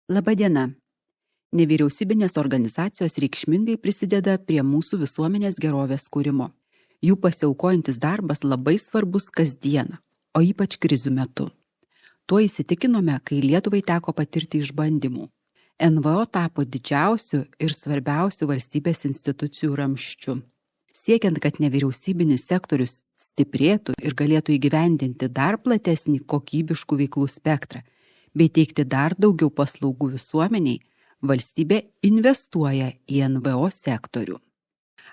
Labadiena. Nevyriausybinės organizacijos reikšmingai prisideda prie mūsų visuomenės gerovės kūrimo. Jų pasiaukojantis darbas labai svarbus kasdieną, o ypač krizių metu. Tuo įsitikinome, kai Lietuvai teko patirti išbandymų. NVO tapo didžiausiu ir svarbiausiu valstybės institucijų ramsčiu. Siekiant, kad nevyriausybinis sektorius stiprėtų ir galėtų įgyvendinti dar platesnį kokybiškų veiklų spektrą, bei teikti dar daugiau paslaugų visuomeniai, valstybė investuoja į NVO sektorių.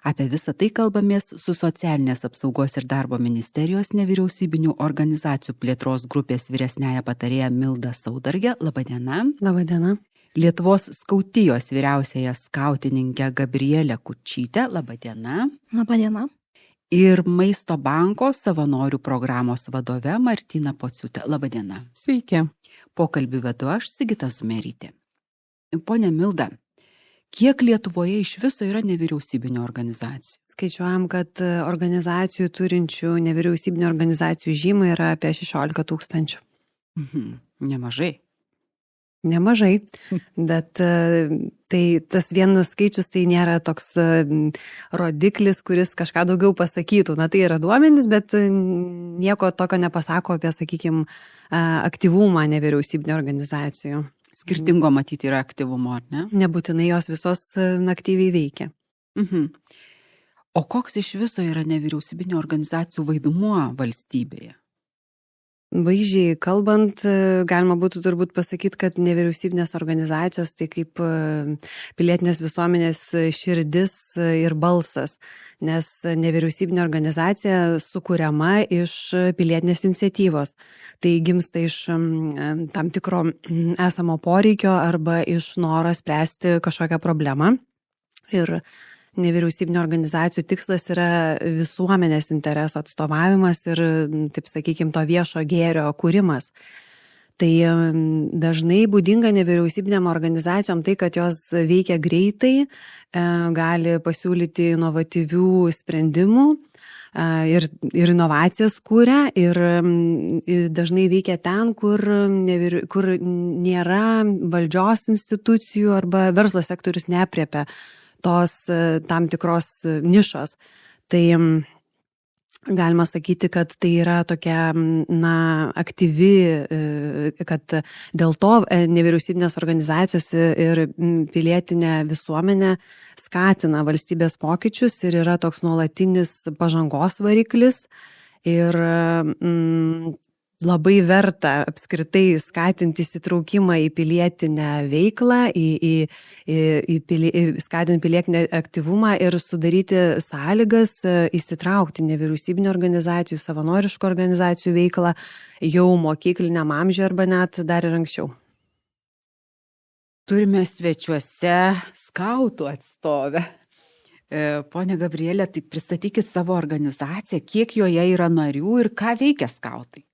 Apie visą tai kalbamės su Socialinės apsaugos ir darbo ministerijos nevyriausybinių organizacijų plėtros grupės vyresniąja patarėja Milda Saudarge. Labadiena. Labadiena. Lietuvos skautijos vyriausiąja skautininke Gabrielė Kučytė. Labadiena. Labadiena. Ir Maisto banko savanorių programos vadove Martina Pociūtė. Labadiena. Sveiki. Pokalbį vedu aš, Sigita Zumerytė. Pone Milda, kiek Lietuvoje iš viso yra nevyriausybinių organizacijų? Skaičiuojam, kad organizacijų turinčių nevyriausybinių organizacijų žymą yra apie 16 000. Nemažai. Nemažai, bet tai tas vienas skaičius tai nėra toks rodiklis, kuris kažką daugiau pasakytų. Na tai yra duomenys, bet nieko tokio nepasako apie, sakykime, aktyvumą nevyriausybinių organizacijų. Skirtingo matyti yra aktyvumo, ar ne? Nebūtinai jos visos aktyviai veikia. O koks iš viso yra nevyriausybinių organizacijų vaidmuo valstybėje? Vaizdžiai kalbant, galima būtų turbūt pasakyti, kad nevyriausybinės organizacijos tai kaip pilietinės visuomenės širdis ir balsas, nes nevyriausybinė organizacija sukuriama iš pilietinės iniciatyvos. Tai gimsta iš tam tikro esamo poreikio arba iš noro spręsti kažkokią problemą. Ir nevyriausybinio organizacijų tikslas yra visuomenės interesų atstovavimas ir, taip sakykime, to viešo gėrio kūrimas. Tai dažnai būdinga nevyriausybinėm organizacijom tai, kad jos veikia greitai, gali pasiūlyti inovatyvių sprendimų ir inovacijas kūria ir dažnai veikia ten, kur nėra valdžios institucijų arba verslo sektorius neapriepia tos tam tikros nišos. Tai galima sakyti, kad tai yra tokia aktyvi, kad dėl to nevyriausybinės organizacijos ir pilietinė visuomenė skatina valstybės pokyčius ir yra toks nuolatinis pažangos variklis ir labai verta apskritai skatinti įsitraukimą į pilietinę veiklą, skatinti pilietinę aktyvumą ir sudaryti sąlygas įsitraukti nevyriausybinių organizacijų, savanoriškų organizacijų veiklą jau mokykliniam amžiui arba net dar ir anksčiau. Turime svečiuose skautų atstovę. Pone Gabrielė, tai pristatykit savo organizaciją, kiek joje yra narių ir ką veikia skautai?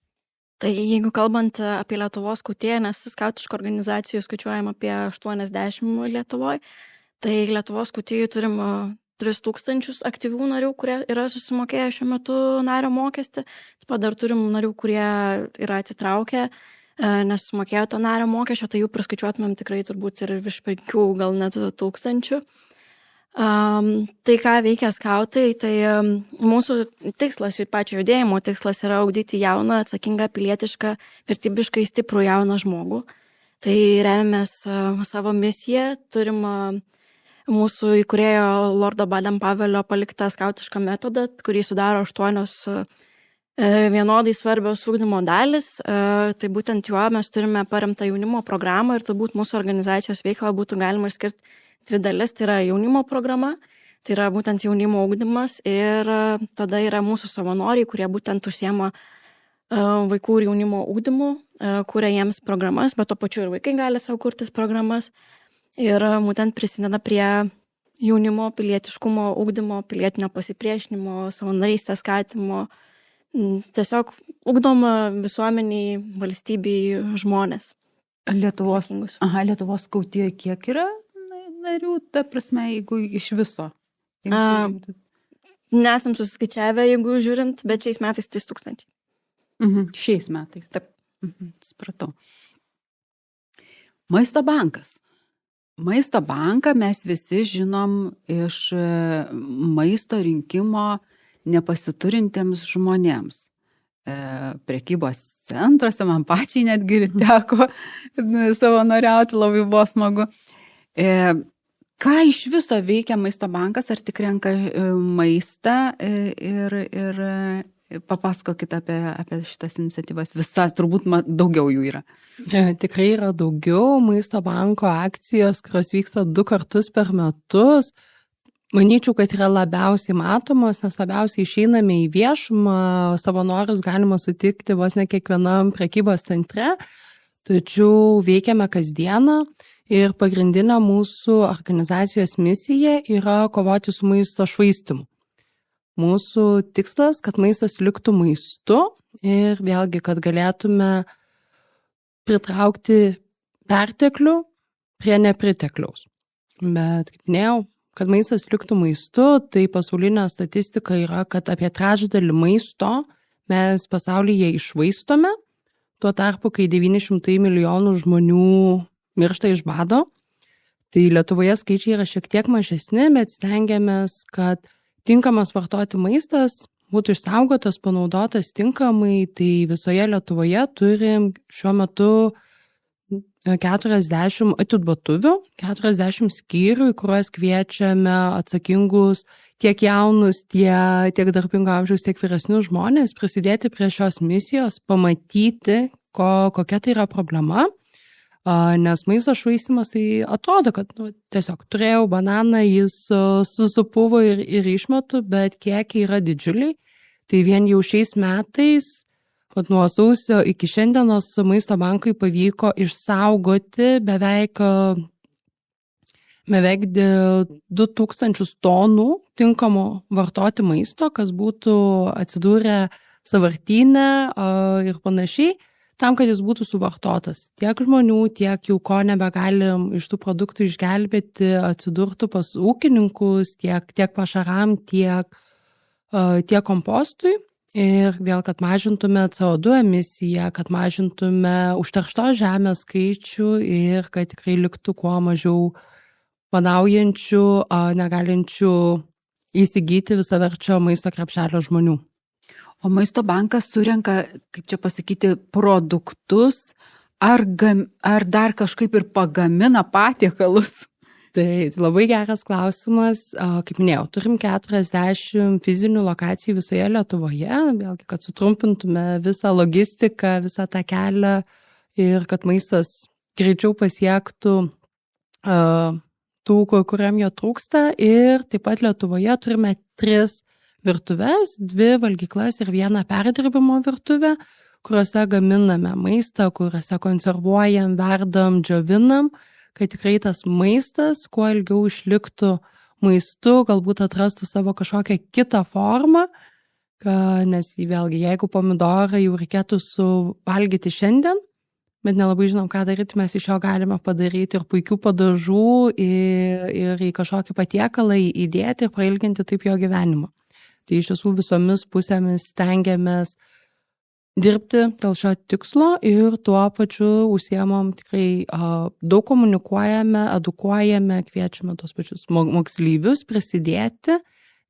Tai jeigu kalbant apie Lietuvos skautiją, nes skautiškų organizacijų skaičiuojam apie 80 Lietuvoje, tai Lietuvos skautijų turim 3000 aktyvių narių, kurie yra susimokėję šiuo metu nario mokestį. Taip pat dar turim narių, kurie yra atsitraukę, nesumokėjo to nario mokesčio, tai jų praskaičiuotumėm tikrai turbūt ir virš 5, gal net 1000. Tai ką veikia skautai, tai mūsų tikslas, pačio judėjimo tikslas yra ugdyti jauną, atsakingą, pilietišką, vertybiškai stiprų jauną žmogų. Tai remiamės savo misiją, turim mūsų įkūrėjo Lordo Baden-Pavelio paliktą skautišką metodą, kurį sudaro 8 vienodai svarbios ugdymo dalis. Tai būtent juo mes turime paremtą jaunimo programą ir turbūt mūsų organizacijos veiklą būtų galima išskirti 2 dalis, tai yra jaunimo programa, tai yra būtent jaunimo ugdymas ir tada yra mūsų savanoriai, kurie būtent užsiema vaikų ir jaunimo ugdymu, kuria jiems programas, bet to pačiu ir vaikai gali savo kurtis programas ir būtent prisideda prie jaunimo pilietiškumo ugdymo, pilietinio pasipriešinimo, savanorystės skatimo, tiesiog ugdoma visuomeniai, valstybei žmonės. Lietuvos skautijoje kiek yra narių, ta prasme, jeigu iš viso? Nesam susiskaičiavę, jeigu žiūrint, bet šiais metais 3000. Šiais metais. Taip. Supratau. Maisto bankas. Maisto banką mes visi žinom iš maisto rinkimo nepasiturintiems žmonėms. Prekybos centruose, man pačiai netgi teko savanoriauti, labai buvo smagu. Ką iš viso veikia maisto bankas, ar tik renka maistą ir papasakokit apie šitas iniciatyvas. Visas, turbūt daugiau jų yra. Tikrai yra daugiau maisto banko akcijos, kurios vyksta 2 kartus per metus. Manyčiau, kad yra labiausiai matomos, nes labiausiai išeiname į viešumą, savanorius galima sutikti vos ne kiekvienam prekybos centre, tačiau veikiame kasdieną ir pagrindinė mūsų organizacijos misija yra kovoti su maisto švaistymu. Mūsų tikslas, kad maistas liktų maistu ir vėlgi, kad galėtume pritraukti perteklių prie nepritekliaus. Bet, kaip minėjau, kad maistas liktų maistu, tai pasaulinė statistika yra, kad apie 1/3 maisto mes pasaulyje iššvaistome, tuo tarpu, kai 900 milijonų žmonių miršta iš bado. Tai Lietuvoje skaičiai yra šiek tiek mažesni, bet stengiamės, kad tinkamas vartoti maistas būtų išsaugotas, panaudotas tinkamai. Tai visoje Lietuvoje turim šiuo metu 40 atiduotuvių, 40 skyrių, į kuriuos kviečiame atsakingus tiek jaunus, tiek darbingo amžiaus, tiek vyresnius žmonės prisidėti prie šios misijos, pamatyti, kokia tai yra problema. Nes maisto švaistymas tai atrodo, kad tiesiog turėjau bananą, jis supuvo ir išmetu, bet kiekiai yra didžiuliai. Tai vien jau šiais metais, nuo sausio iki šiandienos maisto bankui pavyko išsaugoti beveik 2000 tonų tinkamo vartoti maisto, kas būtų atsidūrę sąvartyne ir panašiai, tam, kad jis būtų suvartotas. Tiek žmonių, tiek jau ko nebegalim iš tų produktų išgelbėti, atsidurtų pas ūkininkus, tiek pašaram, tiek kompostui. Ir vėl, kad mažintume CO2 emisiją, kad mažintume užterštos žemės skaičių ir kad tikrai liktų kuo mažiau badaujančių, negalinčių įsigyti visaverčio maisto krepšelio žmonių. O maisto bankas surenka, kaip čia pasakyti, produktus, ar dar kažkaip ir pagamina patiekalus? Tai labai geras klausimas. Kaip minėjau, turim 40 fizinių lokacijų visoje Lietuvoje, vėlgi, kad sutrumpintume visą logistiką, visą tą kelią ir kad maistas greičiau pasiektų tų, kuriam jo trūksta. Ir taip pat Lietuvoje turime 3 virtuves, 2 valgyklas ir 1 perdirbimo virtuvę, kuriuose gaminame maistą, kuriuose konservuojam, verdam, džiovinam, kad tikrai tas maistas kuo ilgiau išliktų maistu, galbūt atrastų savo kažkokią kitą formą, nes vėlgi, jeigu pomidorą jau reikėtų suvalgyti šiandien, bet nelabai žinom, ką daryti, mes iš jo galime padaryti ir puikių padažų ir į kažkokį patiekalą įdėti ir prailginti taip jo gyvenimą. Tai iš tiesų visomis pusėmis stengiamės dirbti dėl šio tikslo ir tuo pačiu užsiemam tikrai daug komunikuojame, edukuojame, kviečiame tos pačius moksleivius prisidėti,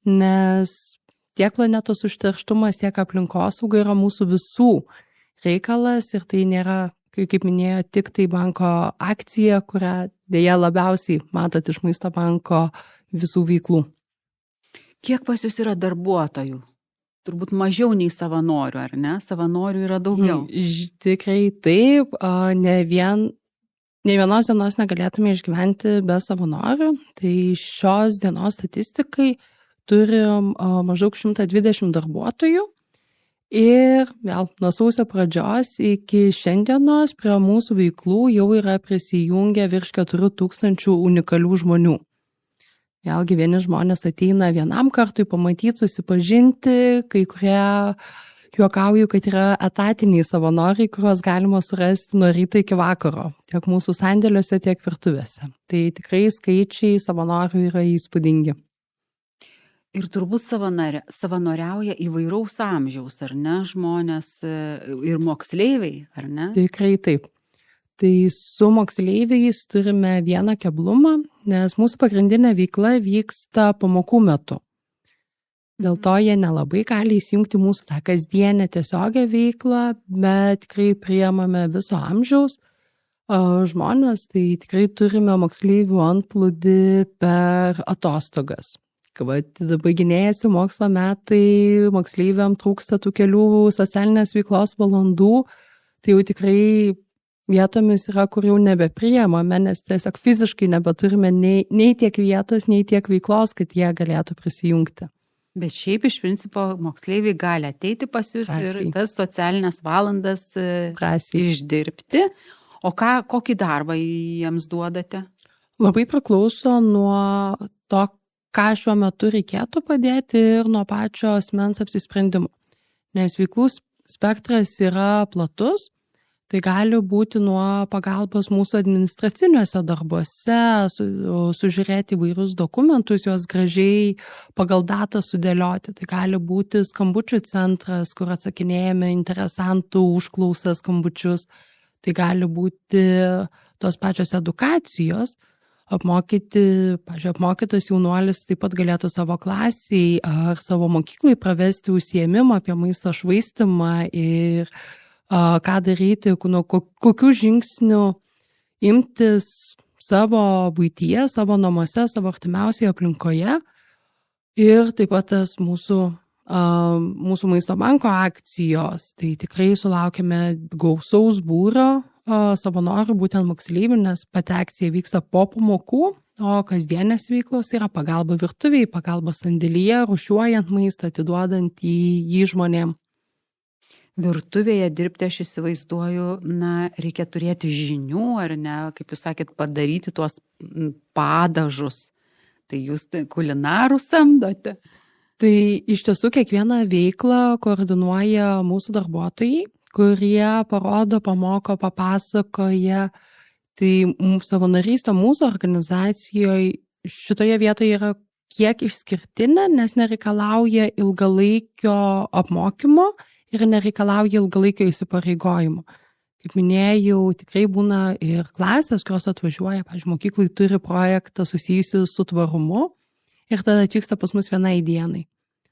nes tiek planetos užterštumas, tiek aplinkosauga yra mūsų visų reikalas ir tai nėra, kaip minėjo, tik tai banko akcija, kurią dėja labiausiai matot iš maisto banko visų veiklų. Kiek pas jūs yra darbuotojų? Turbūt mažiau nei savanorių, ar ne? Savanorių yra daugiau. Tikrai taip. Ne vienos dienos negalėtume išgyventi be savanorių. Tai šios dienos statistikai turim maždaug 120 darbuotojų. Ir vėl nuo sausio pradžios iki šiandienos prie mūsų veiklų jau yra prisijungę virš 4000 unikalių žmonių. Vėlgi vieni žmonės ateina vienam kartui pamatyti, susipažinti, kai kurie juokauju, kad yra etatiniai savanoriai, kuriuos galima surasti nuo ryto iki vakaro, tiek mūsų sandėliuose, tiek virtuvėse. Tai tikrai skaičiai savanorių yra įspūdingi. Ir turbūt savanoriauja įvairaus amžiaus, ar ne, žmonės ir moksleiviai, ar ne? Tikrai taip. Tai su moksleiviais turime vieną keblumą, nes mūsų pagrindinė veikla vyksta pamokų metu. Dėl to jie nelabai gali įsijungti mūsų tą kasdienę tiesiogę veiklą, bet tikrai priemame viso amžiaus žmonės, tai tikrai turime moksleivių antplūdį per atostogas. Kai baiginėjasi mokslo metai, moksleiviam trūksta tų kelių socialinės veiklos valandų, tai jau tikrai vietomis yra, kur jau nebepriemame, nes tiesiog fiziškai nebeturime nei tiek vietos, nei tiek veiklos, kad jie galėtų prisijungti. Bet šiaip iš principo moksleiviai gali ateiti pas jūs ir tas socialinės valandas išdirbti. O kokį darbą jiems duodate? Labai priklauso nuo to, ką šiuo metu reikėtų padėti ir nuo pačio asmens apsisprendimo. Nes veiklų spektras yra platus. Tai gali būti nuo pagalbos mūsų administraciniuose darbuose, sužiūrėti įvairius dokumentus, juos gražiai pagal datą sudėlioti. Tai gali būti skambučių centras, kur atsakinėjame interesantų užklausas skambučius. Tai gali būti tos pačios edukacijos. Apmokytas jaunuolis taip pat galėtų savo klasiai ar savo mokyklai pravesti užsiėmimą apie maisto švaistymą ir ką daryti, kokių žingsnių imtis savo buityje, savo namuose, savo artimiausioje aplinkoje. Ir taip pat tas mūsų maisto banko akcijos. Tai tikrai sulaukėme gausaus būrio savanorių, būtent moksleivių, nes pati akcija vyksta po pamokų, o kasdienės veiklos yra pagalba virtuvėje, pagalba sandėlyje, rūšiuojant maistą, atiduodant jį žmonėm. Virtuvėje dirbti, aš įsivaizduoju, reikia turėti žinių, ar ne, kaip jūs sakėt, padaryti tuos padažus. Tai jūs kulinarų samdote? Tai iš tiesų kiekvieną veiklą koordinuoja mūsų darbuotojai, kurie parodo, pamoko, papasakoja. Tai savanorystė mūsų organizacijoje šitoje vietoje yra kiek išskirtinė, nes nereikalauja ilgalaikio apmokymo ir nereikalauja ilgalaikio įsipareigojimo. Kaip minėjau, tikrai būna ir klasės, kurios atvažiuoja, pavyzdžiui, mokyklai turi projektą susijusiu su tvarumu ir tada atvyksta pas mus vienai dienai.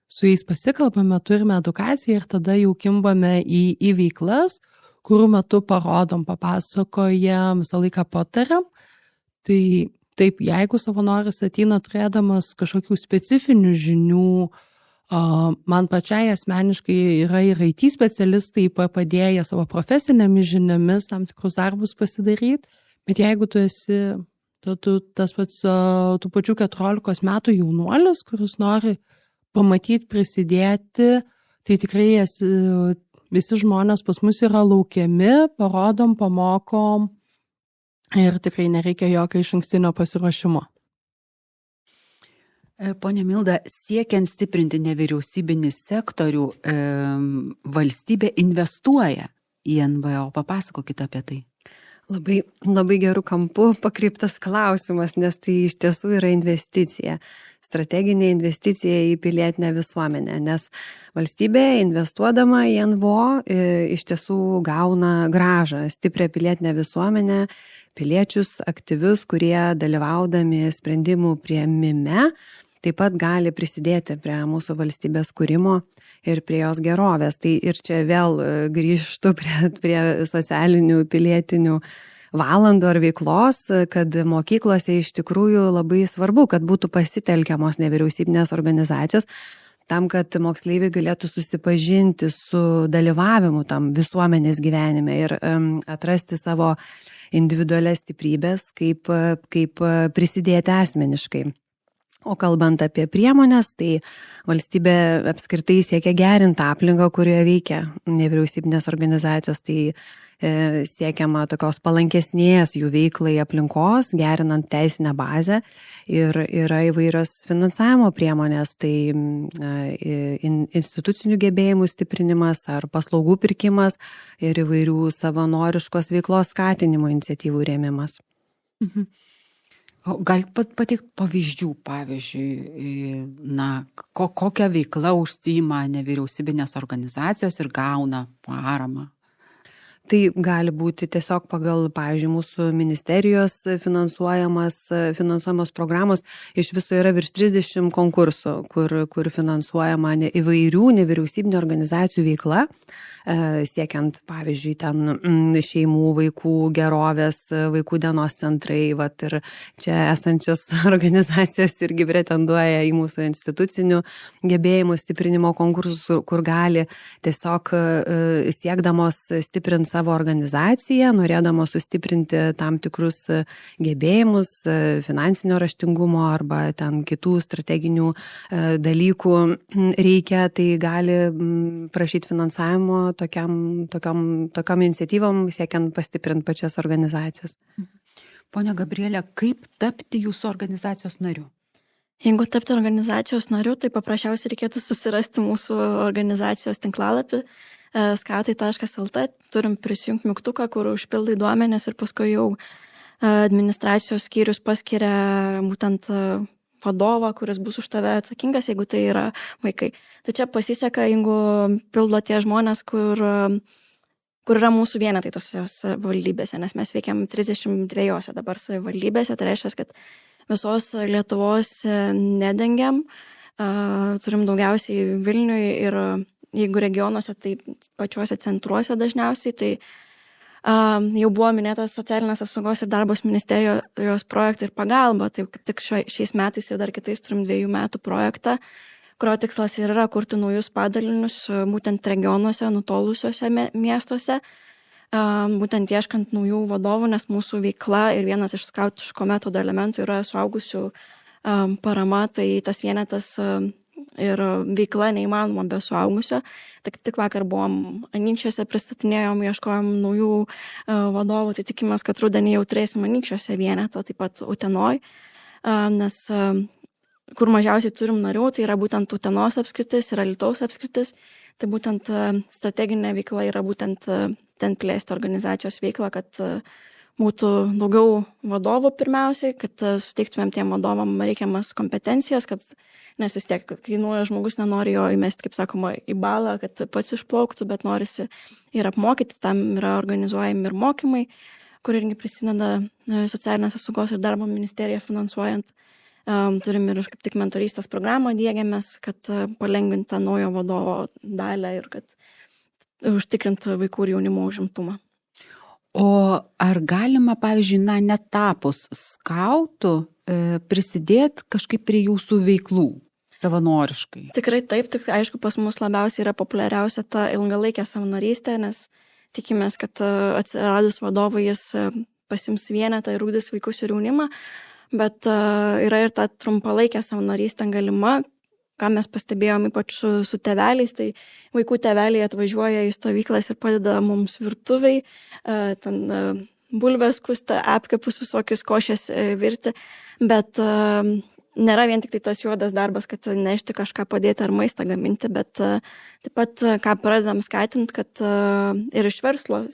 Su jais pasikalbame, turime edukaciją ir tada jau kimbame į veiklas, kurių metu parodom, papasakojam, visą laiką patariam. Tai taip, jeigu savanoris ateina turėdamas kažkokių specifinių žinių, man pačiai asmeniškai yra ir IT specialistai padėję savo profesinėmis žiniomis tam tikrus darbus pasidaryti, bet jeigu tu esi tas pats tų pačių 14 metų jaunuolis, kuris nori pamatyti, prisidėti, tai tikrai visi žmonės pas mus yra laukiami, parodom, pamokom ir tikrai nereikia jokio išankstinio pasiruošimo. Ponia Milda, siekiant stiprinti nevyriausybinį sektorių, valstybė investuoja į NVO. Papasakokite apie tai. Labai gerų kampų pakreiptas klausimas, nes tai iš tiesų yra investicija. Strateginė investicija į pilietinę visuomenę, nes valstybė investuodama į NVO iš tiesų gauna grąžą, stiprią pilietinę visuomenę, piliečius aktyvius, kurie dalyvaudami sprendimų priėmime taip pat gali prisidėti prie mūsų valstybės kūrimo ir prie jos gerovės. Tai ir čia vėl grįžtu prie socialinių pilietinių valandų ar veiklos, kad mokyklose iš tikrųjų labai svarbu, kad būtų pasitelkiamos nevyriausybinės organizacijos, tam, kad moksleiviai galėtų susipažinti su dalyvavimu tam visuomenės gyvenime ir atrasti savo individualias stiprybės, kaip prisidėti asmeniškai. O kalbant apie priemonės, tai valstybė apskritai siekia gerinti aplinką, kurioje veikia nevyriausybinės organizacijos, tai siekiama tokios palankesnės jų veiklai aplinkos, gerinant teisinę bazę ir yra įvairios finansavimo priemonės, tai institucinių gebėjimų stiprinimas ar paslaugų pirkimas ir įvairių savanoriškos veiklos skatinimo iniciatyvų rėmimas. Mhm. Galite pateikti pavyzdžių, kokią veiklą užsiima nevyriausybinės organizacijos ir gauna paramą? Tai gali būti tiesiog pagal, pavyzdžiui, mūsų ministerijos finansuojamos programos. Iš viso yra virš 30 konkursų, kur finansuojama įvairių nevyriausybinių organizacijų veikla, siekiant, pavyzdžiui, ten šeimų, vaikų gerovės, vaikų dienos centrai, vat, ir čia esančios organizacijos irgi pretenduoja į mūsų institucinių gebėjimų stiprinimo konkursus, kur gali tiesiog siekdamos stiprinti savo organizaciją, norėdamos sustiprinti tam tikrus gebėjimus, finansinio raštingumo arba ten kitų strateginių dalykų reikia, tai gali prašyti finansavimo tokiam iniciatyvom, siekiant pastiprinti pačias organizacijas. Pone Gabrielė, kaip tapti jūsų organizacijos nariu? Jeigu tapti organizacijos nariu, tai paprasčiausiai reikėtų susirasti mūsų organizacijos tinklalapį skautai.lt. Turim prisijungti mygtuką, kur užpildai duomenis ir paskui jau administracijos skyrius paskiria būtent vadovą, kuris bus už tave atsakingas, jeigu tai yra vaikai. Tai čia pasiseka, jeigu pildo tie žmonės, kur yra mūsų vienetai tose savivaldybėse, nes mes veikiam 32 dabar savivaldybėse, tai reiškia, kad visos Lietuvos nedengiam, turim daugiausiai Vilniui ir jeigu regionuose, tai pačiuose centruose dažniausiai, tai jau buvo minėtas socialinės apsaugos ir darbos ministerijos projektai ir pagalba, tai kaip tik šiais metais ir dar kitais turim 2 metų projektą, kurio tikslas yra kurti naujus padalinius būtent regionuose, nutolusiuose miestuose, būtent ieškant naujų vadovų, nes mūsų veikla ir vienas iš skautiško metodo elementų yra suaugusių parama, tai tas vienetas ir veikla neįmanoma be suaugusio. Tai kaip tik vakar buvom Anykščiuose, pristatinėjom, ieškojom naujų vadovų, tai tikimės, kad rudenį jau turėsim Anykščiuose vienetą, taip pat Utenoj, nes kur mažiausiai turim narių, tai yra būtent Utenos apskritis ir Alytaus apskritis, tai būtent strateginė veikla yra būtent ten plėsti organizacijos veiklą, kad būtų daugiau vadovų pirmiausiai, kad suteiktumėm tiem vadovam reikiamas kompetencijas, nes vis tiek kainuoja žmogus, nenori jo įmesti, kaip sakoma, į balą, kad pats išplauktų, bet norisi ir apmokyti, tam yra organizuojami ir mokymai, kur irgi prisideda socialinės apsaugos ir darbo ministerija finansuojant. Turim ir kaip tik mentorystės programą diegiamės, kad palengvinti tą naujo vadovo dalę ir kad užtikrinti vaikų ir jaunimo užimtumą. O ar galima, pavyzdžiui, netapus skautų, prisidėti kažkaip prie jūsų veiklų savanoriškai? Tikrai taip, tik aišku, pas mus labiausiai yra populiariausia ta ilgalaikė savanorystė, nes tikimės, kad atsiradus vadovui jis pasims vienetą ir ugdys vaikus ir jaunimą, bet yra ir ta trumpalaikė savanorystė galima, ką mes pastebėjom ypač su tėveliais, tai vaikų tėveliai atvažiuoja į stovyklas ir padeda mums virtuviai, ten bulves skusta, apkepus visokius košės virti, bet nėra vien tik tai tas juodas darbas, kad nešti kažką padėti ar maistą gaminti, bet taip pat ką pradedam skatinti, kad ir iš verslo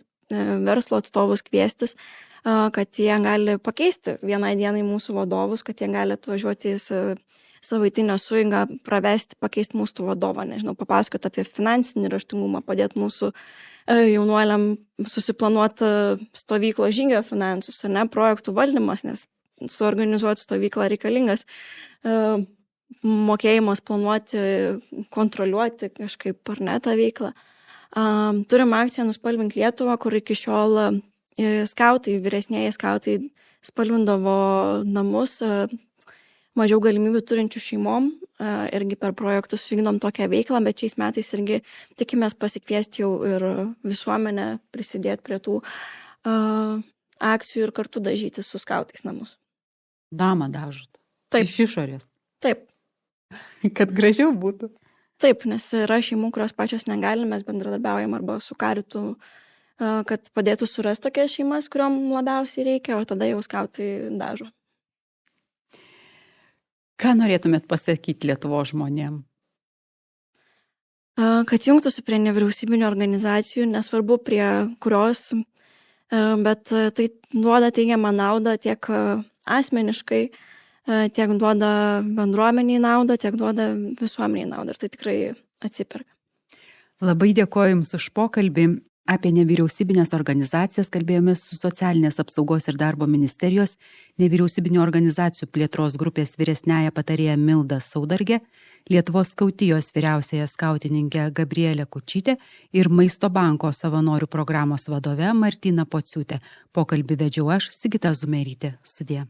atstovus kviestis, kad jie gali pakeisti vienai dienai mūsų vadovus, kad jie gali atvažiuoti į savaitinę sueigą, pravesti, pakeisti mūsų vadovą, nežinau, papasakoti apie finansinį raštingumą, padėti mūsų jaunuoliam susiplanuoti stovyklo žygio finansus, ar ne, projektų valdymas, nes suorganizuoti stovyklą reikalingas mokėjimas planuoti, kontroliuoti kažkaip ar ne tą veiklą. Turim akciją Nuspalvink Lietuvą, kur iki šiol skautai, vyresnėje skautai spalvindavo namus mažiau galimybių turinčių šeimom, irgi per projektus vykdom tokią veiklą, bet šiais metais irgi tikimės pasikviesti jau ir visuomenę prisidėti prie tų akcijų ir kartu dažyti su skautais namus. Namą dažot? Taip. Iš išorės? Taip. Kad gražiau būtų? Taip, nes yra šeimų, kurios pačios negali, mes bendradarbiaujam arba su Karitu, kad padėtų surasti tokias šeimas, kuriom labiausiai reikia, o tada jau skautai dažo. Ką norėtumėt pasakyti Lietuvos žmonėm? Kad jungtųsi prie nevyriausybinių organizacijų, nesvarbu prie kurios, bet tai duoda teigiamą naudą tiek asmeniškai, tiek duoda bendruomeniai naudą, tiek duoda visuomeniai naudą ir tai tikrai atsiperka. Labai dėkoju Jums už pokalbį. Apie nevyriausybinės organizacijas kalbėjomės su Socialinės apsaugos ir darbo ministerijos nevyriausybinio organizacijų plėtros grupės vyresniaja patarėja Milda Saudargė, Lietuvos skautijos vyriausiaja skautininkė Gabrielė Kučytė ir Maisto banko savanorių programos vadove Martina Pociūtė. Pokalbį vedžiau aš, Sigita Zumerytė. Sudie.